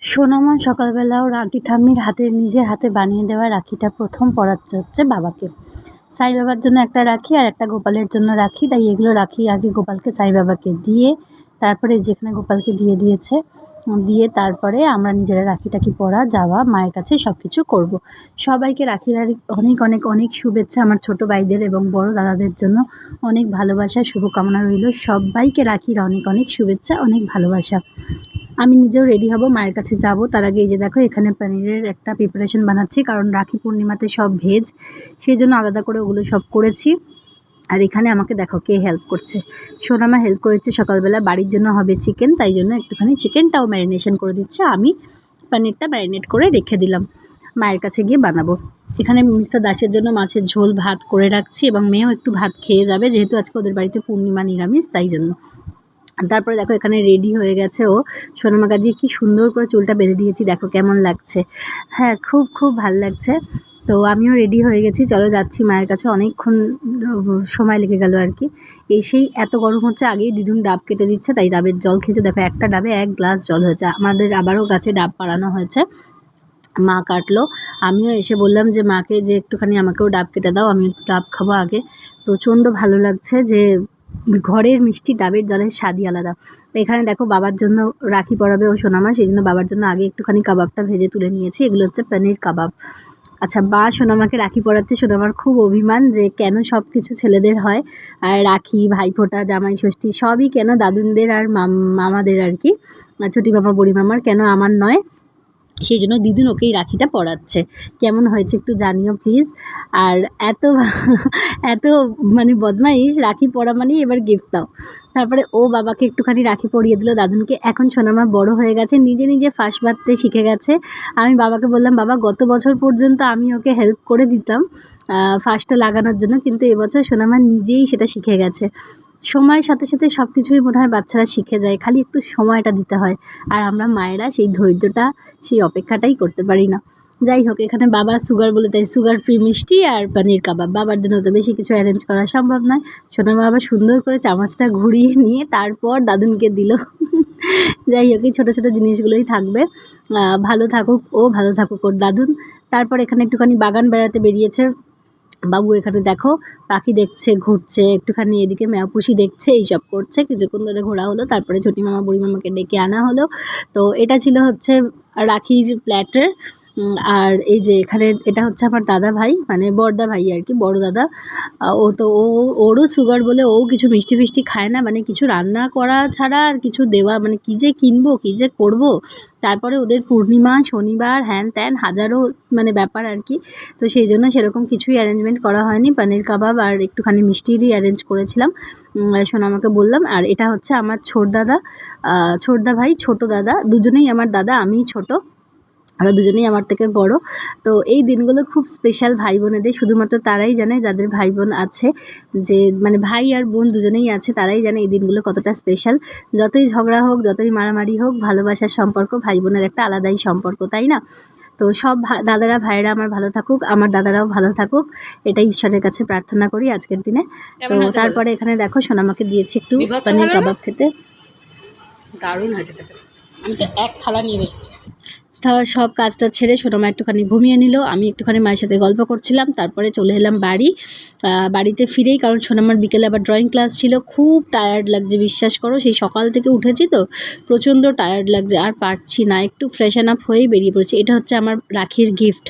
সোনামা সকালবেলাও রাখি ঠাম্মির হাতে নিজের হাতে বানিয়ে দেওয়া রাখিটা প্রথম পরাচ্ছে হচ্ছে বাবাকে। সাই বাবার জন্য একটা রাখি আর একটা গোপালের জন্য রাখি, তাই এগুলো রাখি আগে গোপালকে সাই বাবাকে দিয়ে তারপরে যেখানে গোপালকে দিয়ে দিয়েছে দিয়ে তারপরে আমরা নিজেরা রাখি টাকি পরা যাওয়া মায়ের কাছে সব কিছু করবো। সবাইকে রাখির অনেক অনেক অনেক শুভেচ্ছা আমার ছোট ভাইদের এবং বড় দাদাদের জন্য অনেক ভালোবাসা শুভকামনা রইল। সবাইকে রাখির অনেক অনেক শুভেচ্ছা, অনেক ভালোবাসা। আমি নিজেও রেডি হব, মায়ের কাছে যাব। তার আগে এই যে দেখো এখানে পনিরের একটা প্রিপারেশন বানাচ্ছি, কারণ রাখি পূর্ণিমাতে সব ভেজ, সেই জন্য আলাদা করে ওগুলো সব করেছি। আর এখানে আমাকে দেখো কে হেল্প করছে, সোনামা হেল্প করেছে সকালবেলা। বাড়ির জন্য হবে চিকেন, তাই জন্য একটুখানি চিকেনটাও ম্যারিনেশন করে দিচ্ছে, আমি পনিরটা ম্যারিনেট করে রেখে দিলাম, মায়ের কাছে গিয়ে বানাবো। এখানে মিস্টার দাসের জন্য মাছের ঝোল ভাত করে রাখছি এবং মেয়েও একটু ভাত খেয়ে যাবে, যেহেতু আজকে ওদের বাড়িতে পূর্ণিমা নিরামিষ, তাই জন্য। তারপরে দেখো এখানে রেডি হয়ে গেছে ও। সোনামাকে দিয়ে কি সুন্দর করে চুলটা বেঁধে দিয়েছি, দেখো কেমন লাগছে। হ্যাঁ, খুব খুব ভাল লাগছে। তো আমিও রেডি হয়ে গেছি, চলো যাচ্ছি মায়ের কাছে। অনেকক্ষণ সময় লেগে গেল আর কি। এসেই এত গরম হচ্ছে, আগেই দিদুন ডাব কেটে দিচ্ছে, তাই ডাবের জল খেতে দেখো একটা ডাবে 1 গ্লাস জল হয়েছে। আমাদের আবারও গাছে ডাব পাড়ানো হয়েছে, মা কাটলো। আমিও এসে বললাম যে মাকে যে একটুখানি আমাকেও ডাব কেটে দাও, আমি ডাব খাবো আগে। প্রচণ্ড ভালো লাগছে যে ঘরের মিষ্টি ডাবের জলের স্বাদই আলাদা। এখানে দেখো বাবার জন্য রাখি পরাবে ও সোনামা, সেই জন্য বাবার জন্য আগে একটুখানি কাবাবটা ভেজে তুলে নিয়েছি। এগুলো হচ্ছে পনির কাবাব। আচ্ছা, মা সোনামাকে রাখি পরাচ্ছে। সোনামার খুব অভিমান যে কেন সব কিছু ছেলেদের হয়, আর রাখি, ভাইফোঁটা, জামাই ষষ্ঠী সবই কেন দাদুনদের আর মামাদের আর কি, ছোটি মামা বুড়ি মামার, কেন আমার নয়। সেই জন্য দিদুন ওকেই রাখিটা পরাচ্ছে। কেমন হয়েছে একটু জানিও প্লিজ। আর এত এত মানে বদমাইশ, রাখি পরা মানেই এবার গিফট দাও। তারপরে ও বাবাকে একটুখানি রাখি পরিয়ে দিল দাদুনকে। এখন সোনামা বড় হয়ে গেছে, নিজে নিজে ফাঁস বাঁধতে শিখে গেছে। আমি বাবাকে বললাম, বাবা গত বছর পর্যন্ত আমি ওকে হেল্প করে দিতাম ফাঁসটা লাগানোর জন্য, কিন্তু এবছর সোনামা নিজেই সেটা শিখে গেছে। সময়ের সাথে সাথে সব কিছুই মনে হয় বাচ্চারা শিখে যায়, খালি একটু সময়টা দিতে হয়। আর আমরা মায়েরা সেই ধৈর্যটা, সেই অপেক্ষাটাই করতে পারি না। যাই হোক, এখানে বাবা সুগার বলে তাই সুগার ফ্রি মিষ্টি আর পনির কাবাব। বাবার জন্য তো বেশি কিছু অ্যারেঞ্জ করা সম্ভব নয়। সোনামা বাবা সুন্দর করে চামচটা ঘুরিয়ে নিয়ে তারপর দাদুনকে দিল। যাই হোক, এই ছোটো ছোটো জিনিসগুলোই থাকবে। ভালো থাকুক ও, ভালো থাকুক ওর দাদুন। তারপর এখানে একটুখানি বাগান বেড়াতে বেরিয়েছে বাবু। এখানে দেখো পাখি দেখছে, ঘুরছে, একটুখানি এদিকে ম্যাওপুষি দেখছে, এইসব করছে। কিছুক্ষণ ধরে ঘোরা হলো, তারপরে ছোটি মামা বুড়ি মামাকে ডেকে আনা হলো। তো এটা ছিল হচ্ছে রাখির প্ল্যাটার। আর এই যে এখানে এটা হচ্ছে আমার দাদা ভাই, মানে বড়দা ভাই আর কি, বড় দাদা। ও তো ওরও সুগার বলে ও কিছু মিষ্টি ফিষ্টি খায় না, মানে কিছু রান্না করা ছাড়া আর কিছু দেওয়া, মানে কী যে কিনবো কী যে করবো। তারপরে ওদের পূর্ণিমা, শনিবার, হ্যান ত্যান হাজারো মানে ব্যাপার আর কি। তো সেই জন্য সেরকম কিছুই অ্যারেঞ্জমেন্ট করা হয়নি। পনির কাবাব আর একটুখানি মিষ্টিরই অ্যারেঞ্জ করেছিলাম। সোনামাকে বললাম। আর এটা হচ্ছে আমার ছোটদা ভাই, ছোট দাদা, দুজনেই আমার দাদা, আমিই ছোট, ওরা দুজনেই আমার থেকে বড়। তো এই দিনগুলো খুব স্পেশাল ভাই বোনেদের, শুধুমাত্র তারাই জানে যাদের ভাই বোন আছে, যে মানে ভাই আর বোন দুজনেই আছে, তারাই জানে এই দিনগুলো কতটা স্পেশাল। যতই ঝগড়া হোক, যতই মারামারি হোক, ভালোবাসার সম্পর্ক, ভাই বোনের একটা আলাদাই সম্পর্ক, তাই না? তো সব দাদারা ভাইয়েরা আমার ভালো থাকুক, আমার দাদারাও ভালো থাকুক, এটাই ঈশ্বরের কাছে প্রার্থনা করি আজকের দিনে। তো তারপরে এখানে দেখো সোনামাকে দিয়েছি একটু পনির কাবাব খেতে। দারুণ হয়েছে খেতে। আমি তো এক থালা নিয়ে বসেছি। সব কাজটা ছেড়ে সোনামা একটুখানি ঘুমিয়ে নিল, আমি একটুখানি মায়ের সাথে গল্প করছিলাম। তারপরে চলে এলাম বাড়িতে ফিরেই, কারণ সোনামার বিকেলে আবার ড্রয়িং ক্লাস ছিল। খুব টায়ার্ড লাগছে, বিশ্বাস করো, সেই সকাল থেকে উঠেছি তো প্রচণ্ড টায়ার্ড লাগছে, আর পারছি না। একটু ফ্রেশন আপ হয়েই বেরিয়ে পড়েছি। এটা হচ্ছে আমার রাখির গিফট।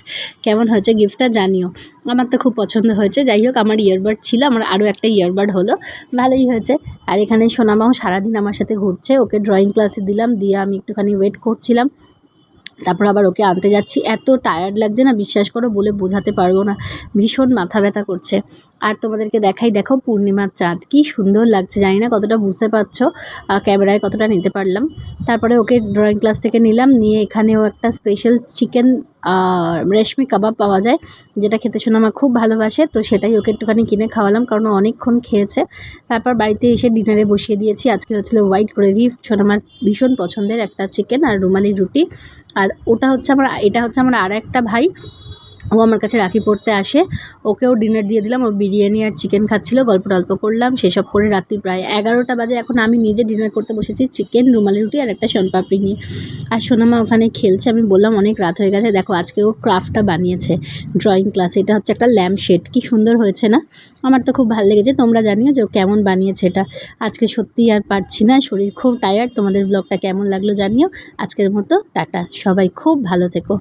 কেমন হয়েছে গিফটটা জানিও, আমার তো খুব পছন্দ হয়েছে। যাই হোক, আমার ইয়ারবাড ছিল, আমার আরও একটা ইয়ারবাড হলো, ভালোই হয়েছে। আর এখানে সোনামাও সারাদিন আমার সাথে ঘুরছে, ওকে ড্রয়িং ক্লাসে দিলাম, দিয়ে আমি একটুখানি ওয়েট করছিলাম। তারপর আবার ওকে আনতে যাচ্ছি। এত টায়ার্ড লাগছে না, বিশ্বাস করো, বলে বোঝাতে পারবো না, ভীষণ মাথা ব্যথা করছে। আর তোমাদেরকে দেখাই, দেখো পূর্ণিমার চাঁদ কি সুন্দর লাগছে, জানি না কতটা বুঝতে পারছো, ক্যামেরায় কতটা নিতে পারলাম। তারপরে ওকে ড্রয়িং ক্লাস থেকে নিলাম, নিয়ে এখানেও একটা স্পেশাল চিকেন রেশমি কাবাব পাওয়া যায়, যেটা খেতে সোনামা খুব ভালোবাসে, তো সেটাই ওকে একটুখানি কিনে খাওয়ালাম, কারণ অনেকক্ষণ খেয়েছে। তারপর বাড়িতে এসে ডিনারে বসিয়ে দিয়েছি। আজকে হচ্ছিল হোয়াইট গ্রেভি, সোনামার ভীষণ পছন্দের একটা চিকেন আর রুমালি রুটি। আর এটা হচ্ছে আমার আর একটা ভাই, ও আমার কাছে রাখি পড়তে আসে, ওকেও ডিনার দিয়ে দিলাম। ও বিরিয়ানি আর চিকেন খাচ্ছিল, গল্প টল্প করলাম, সেসব করে রাত্রি প্রায় 11টা বাজে। এখন আমি নিজে ডিনার করতে বসেছি, চিকেন, রুমালি রুটি আর একটা শনপাপড়ি নিয়ে। আর সোনামা ওখানে খেলছে। আমি বললাম অনেক রাত হয়ে গেছে, দেখো আজকে ও ক্রাফটটা বানিয়েছে ড্রয়িং ক্লাসে। এটা হচ্ছে একটা ল্যাম্প শেড, কি সুন্দর হয়েছে না? আমার তো খুব ভালো লেগেছে। তোমরা জানিও যে ও কেমন বানিয়েছে এটা। আজকে সত্যিই আর পারছি না, শরীর খুব টায়ার্ড। তোমাদের ব্লগটা কেমন লাগলো জানিও। আজকের মতো টাটা, সবাই খুব ভালো থেকো।